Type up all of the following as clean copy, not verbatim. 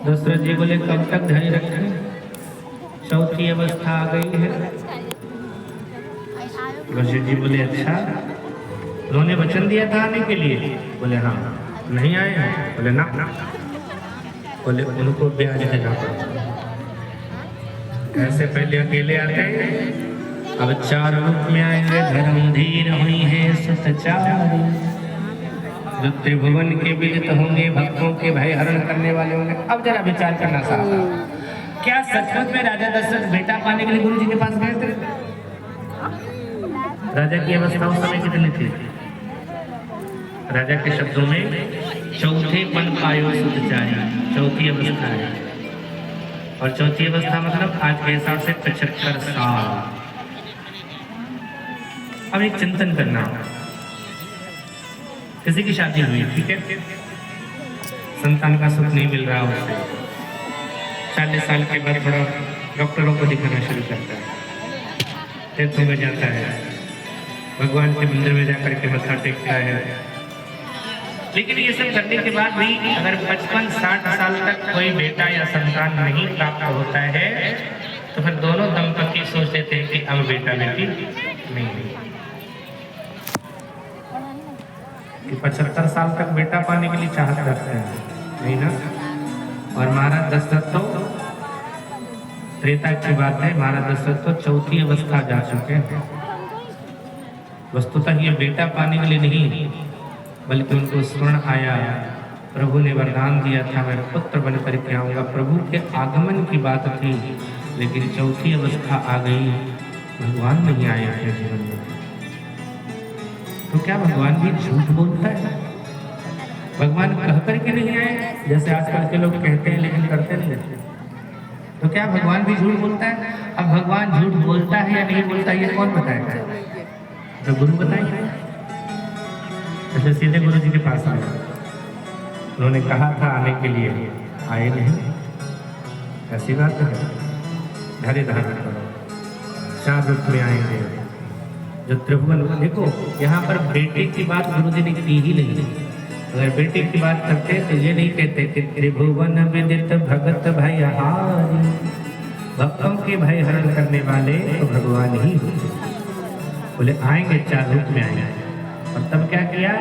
दशरथ जी बोले कब तक धैर्य रखें, चौथी अवस्था आ गई है। वशिष्ठ जी बोले अच्छा, उन्होंने वचन दिया था आने के लिए? बोले हाँ। नहीं आए हैं? बोले ना। बोले उनको ब्याज देना पड़ा। ऐसे पहले अकेले आते, अब 4 रूप में आएंगे। धर्मधीर हुई है सतचारी, जो त्रिभुवन के विदित होंगे, भक्तों के भय हरण करने वाले होंगे। अब जरा विचार करना साहब, क्या सचमुच में राजा दशरथ बेटा पाने के लिए गुरु जी के पास गए थे? राजा की अवस्था उस समय कितनी थी? राजा के शब्दों में चौथे पन पायो सतचारी, चौथी अवस्था है। और चौथी अवस्था मतलब आज के हिसाब से 75 साल। अब एक चिंतन करना, किसी की शादी हुई, ठीक है, संतान का सुख नहीं मिल रहा उसे, 40 साल के बाद थोड़ा डॉक्टरों को दिखाना शुरू करता है, तीर्थों में जाता है, भगवान के मंदिर में जाकर के मत्था टेकता है। लेकिन ये सब करने के बाद भी अगर 55-60 साल तक कोई बेटा या संतान नहीं प्राप्त होता है, तो फिर दोनों दंपति सोच लेते हैं कि अब बेटा बेटी नहीं है। कि 75 साल तक बेटा पाने के लिए चाहत करते हैं, नहीं ना? और महाराज दशरथ तो त्रेता की बात है, महाराज दशरथ तो चौथी अवस्था जा चुके हैं। वस्तुतः ये बेटा पाने के लिए नहीं, बल्कि उनको स्मरण आया, प्रभु ने वरदान दिया था मैं पुत्र बन करके आऊंगा। प्रभु के आगमन की बात थी, लेकिन चौथी अवस्था आ गई, भगवान नहीं आए अपने जीवन में। तो क्या भगवान भी झूठ बोलता है? भगवान कह करके नहीं आए, जैसे आजकल के लोग कहते हैं लेकिन करते नहीं रहते। तो क्या भगवान भी झूठ बोलता है? अब भगवान झूठ बोलता है या नहीं बोलता ये कौन बताएगा? तो गुरु बताएंगे। ऐसे सीधे गुरु जी के पास आए, उन्होंने कहा था आने के लिए, आए नहीं, ऐसी बात है। धैर्य धारण करो, 4 रूप में आएंगे जो त्रिभुवन। देखो यहाँ पर बेटे की बात गुरु जी ने की ही नहीं। अगर बेटे की बात करते तो ये नहीं कहते कि त्रिभुवन विदित भगत भयहारी, भक्तों के भय हरण करने वाले तो भगवान ही बोले आएंगे, 4 रूप में आएंगे। और तब क्या किया?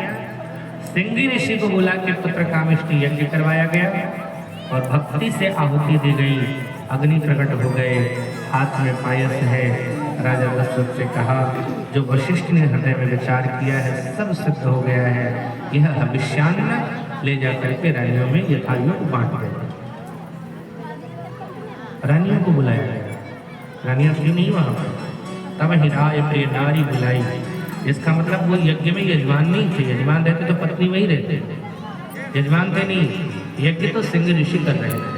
सिंगी ऋषि को बुला के पुत्र कामेष्टि यज्ञ करवाया गया और भक्ति से आहुति दी गई। अग्नि प्रकट हो गए, हाथ में पायस है। राजा दशरथ से कहा जो वशिष्ठ ने हृदय में विचार किया है सब सिद्ध हो गया है, यह हविष्यान्न ले जाकर के रानियों में यथायोग बांट गए। रानियों को बुलाया गया, रानियां थी नहीं वहां पर। तब ही राय प्रिय नारी बुलाई। इसका मतलब वो यज्ञ में यजमान नहीं थे, यजमान रहते तो पत्नी वही रहते, यजमान थे नहीं, यज्ञ तो सिंह ऋषि कर रहे थे।